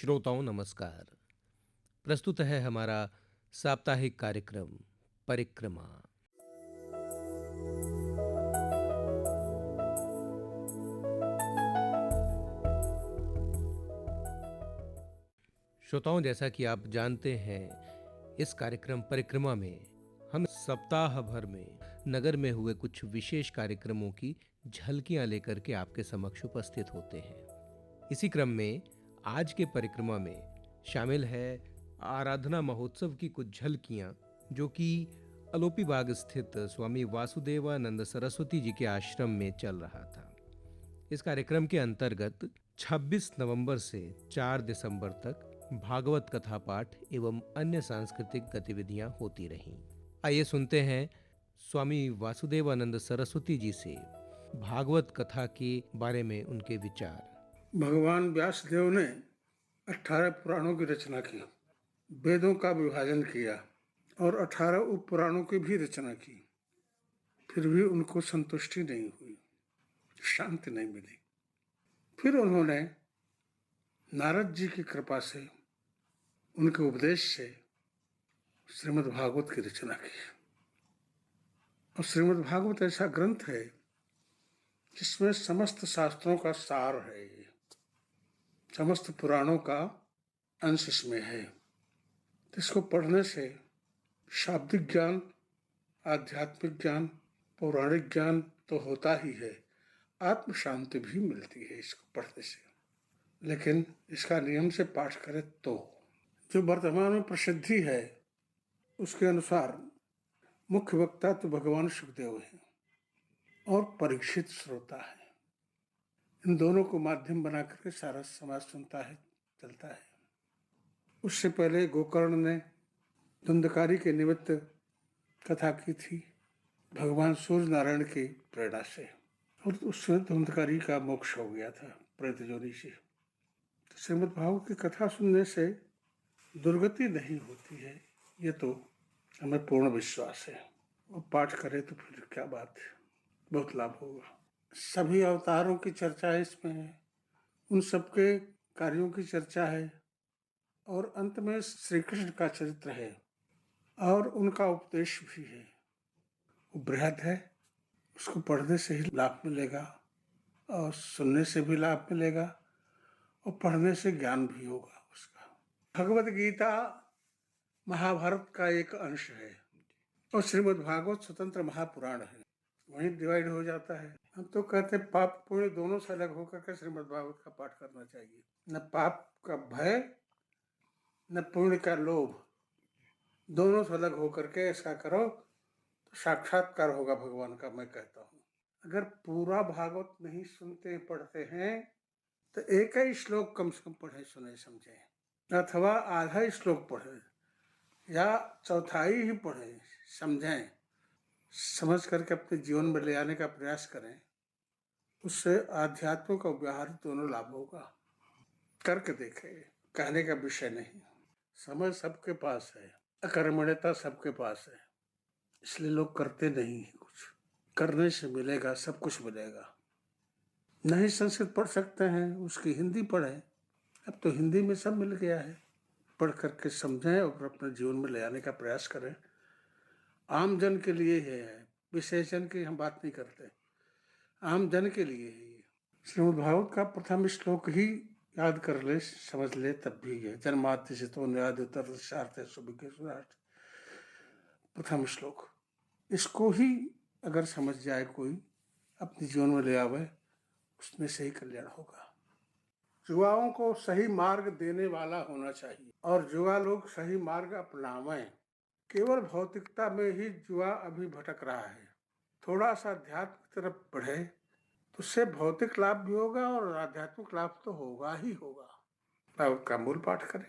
श्रोताओं नमस्कार। प्रस्तुत है हमारा साप्ताहिक कार्यक्रम परिक्रमा। श्रोताओं, जैसा कि आप जानते हैं, इस कार्यक्रम परिक्रमा में हम सप्ताह भर में नगर में हुए कुछ विशेष कार्यक्रमों की झलकियां लेकर के आपके समक्ष उपस्थित होते हैं। इसी क्रम में आज के परिक्रमा में शामिल है आराधना महोत्सव की कुछ झलकियां, जो कि अलोपी बाग स्थित स्वामी वासुदेवानंद सरस्वती जी के आश्रम में चल रहा था। इस कार्यक्रम के अंतर्गत 26 नवंबर से 4 दिसंबर तक भागवत कथा पाठ एवं अन्य सांस्कृतिक गतिविधियां होती रहीं। आइए सुनते हैं स्वामी वासुदेवानंद सरस्वती जी से भागवत कथा के बारे में उनके विचार। भगवान व्यासदेव ने 18 पुराणों की रचना की, वेदों का विभाजन किया और 18 उप पुराणों की भी रचना की। फिर भी उनको संतुष्टि नहीं हुई, शांति नहीं मिली। फिर उन्होंने नारद जी की कृपा से, उनके उपदेश से श्रीमद् भागवत की रचना की। और श्रीमद् भागवत ऐसा ग्रंथ है जिसमें समस्त शास्त्रों का सार है, समस्त पुराणों का अंश इसमें है। इसको पढ़ने से शाब्दिक ज्ञान, आध्यात्मिक ज्ञान, पौराणिक ज्ञान तो होता ही है, आत्म शांति भी मिलती है इसको पढ़ने से। लेकिन इसका नियम से पाठ करें तो जो वर्तमान में प्रसिद्धि है उसके अनुसार मुख्य वक्ता तो भगवान सुखदेव हैं और परीक्षित श्रोता है। इन दोनों को माध्यम बना करके सारा समाज सुनता है, चलता है। उससे पहले गोकर्ण ने धुंधकारी के निमित्त कथा की थी, भगवान सूर्य नारायण की प्रेरणा से, और उससे धुंधकारी का मोक्ष हो गया था प्रेत योनि से। तो श्रीमद् भागवत की कथा सुनने से दुर्गति नहीं होती है, ये तो हमें पूर्ण विश्वास है। और पाठ करें तो फिर क्या बात है, बहुत लाभ होगा। सभी अवतारों की चर्चा इसमें है, उन सबके कार्यों की चर्चा है, और अंत में श्री कृष्ण का चरित्र है और उनका उपदेश भी है। वो बृहद है, उसको पढ़ने से ही लाभ मिलेगा और सुनने से भी लाभ मिलेगा और पढ़ने से ज्ञान भी होगा उसका। भगवत गीता महाभारत का एक अंश है और श्रीमद् भागवत स्वतंत्र महापुराण है, वहीं डिवाइड हो जाता है। हम तो कहते हैं पाप पुण्य दोनों से अलग होकर के श्रीमद् भागवत का पाठ करना चाहिए। न पाप का भय न पुण्य का लोभ, दोनों से अलग होकर के ऐसा करो तो साक्षात्कार होगा भगवान का। मैं कहता हूँ, अगर पूरा भागवत नहीं सुनते पढ़ते हैं तो एक ही श्लोक कम से कम पढ़े, सुने, समझे, अथवा आधा ही श्लोक पढ़े या चौथाई ही पढ़े, समझें, समझ करके अपने जीवन में ले आने का प्रयास करें। उससे आध्यात्म का व्यवहार दोनों लाभ होगा। करके देखे, कहने का विषय नहीं। समय सबके पास है, अकर्मण्यता सबके पास है, इसलिए लोग करते नहीं है। कुछ करने से मिलेगा, सब कुछ मिलेगा। नहीं संस्कृत पढ़ सकते हैं, उसकी हिंदी पढ़ें। अब तो हिंदी में सब मिल गया है, पढ़ करके समझें और अपने जीवन में ले आने का प्रयास करें। आम जन के लिए है, विशेष जन की हम बात नहीं करते, आम जन के लिए है ये। श्रीमद् भागवत का प्रथम श्लोक ही याद कर ले, समझ ले, तब भी है। जन्माद्य से तो न्याद उत्तर शार्थ सुभिज्ञ सुराट, प्रथम श्लोक। इसको ही अगर समझ जाए कोई, अपने जीवन में ले आवे, उसमें से ही कल्याण होगा। युवाओं को सही मार्ग देने वाला होना चाहिए और युवा लोग सही मार्ग अपनावें। केवल भौतिकता में ही युवा अभी भटक रहा है। थोड़ा सा अध्यात्म की तरफ बढ़े तो उससे भौतिक लाभ भी होगा और आध्यात्मिक लाभ तो होगा ही होगा। भागवत का मूल पाठ करे,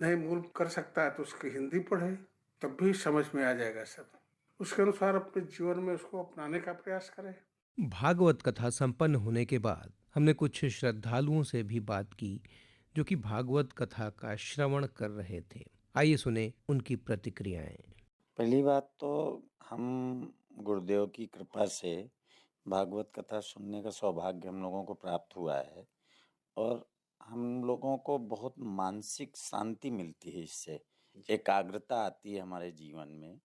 नहीं मूल कर सकता है तो उसकी हिंदी पढ़े, तब भी समझ में आ जाएगा सब। उसके अनुसार अपने जीवन में उसको अपनाने का प्रयास करें। भागवत कथा संपन्न होने के बाद हमने कुछ श्रद्धालुओं से भी बात की, जो कि भागवत कथा का श्रवण कर रहे थे। आइए सुने उनकी प्रतिक्रियाएं। पहली बात तो हम गुरुदेव की कृपा से भागवत कथा सुनने का सौभाग्य हम लोगों को प्राप्त हुआ है और हम लोगों को बहुत मानसिक शांति मिलती है इससे, एकाग्रता आती है हमारे जीवन में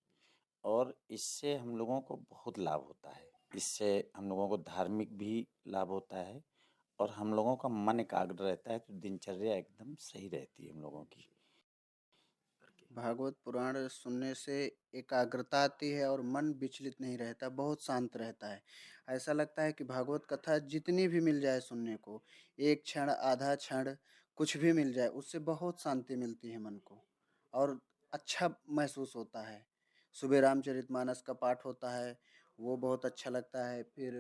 और इससे हम लोगों को बहुत लाभ होता है। इससे हम लोगों को धार्मिक भी लाभ होता है और हम लोगों का मन एकाग्र रहता है, तो दिनचर्या एकदम सही रहती है हम लोगों की। भागवत पुराण सुनने से एकाग्रता आती है और मन विचलित नहीं रहता, बहुत शांत रहता है। ऐसा लगता है कि भागवत कथा जितनी भी मिल जाए सुनने को, एक क्षण, आधा क्षण, कुछ भी मिल जाए, उससे बहुत शांति मिलती है मन को और अच्छा महसूस होता है। सुबह रामचरितमानस का पाठ होता है, वो बहुत अच्छा लगता है। फिर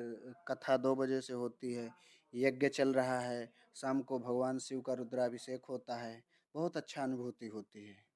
कथा 2 बजे से होती है, यज्ञ चल रहा है, शाम को भगवान शिव का रुद्राभिषेक होता है, बहुत अच्छा अनुभूति होती है।